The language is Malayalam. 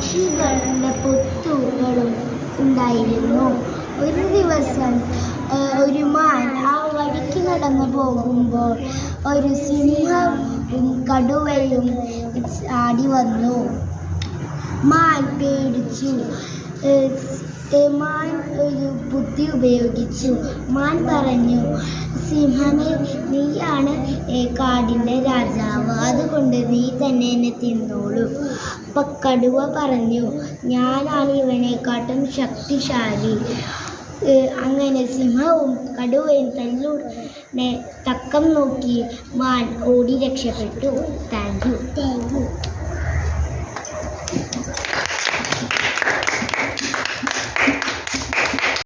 പക്ഷികളുടെ പൊത്തുകളും ഉണ്ടായിരുന്നു. ഒരു ദിവസം ഒരു മാൻ ആ വഴിക്ക് നടന്നു പോകുമ്പോൾ ഒരു സിംഹവും കടുവയും ആടി വന്നു. മാൻ പേടിച്ചു. മാൻ ഒരു ബുദ്ധി ഉപയോഗിച്ചു. മാൻ പറഞ്ഞു, സിംഹമേ, നീയാണ് കാടിൻ്റെ രാജാവ്, അതുകൊണ്ട് നീ തന്നെ എന്നെ തിന്നോളൂ. അപ്പം കടുവ പറഞ്ഞു, ഞാനാണ് ഇവനെക്കാട്ടും ശക്തിശാലി. അങ്ങനെ സിംഹവും കടുവയും തല്ലുടനെ തക്കം നോക്കി മാൻ ഓടി രക്ഷപ്പെട്ടു. Thank you.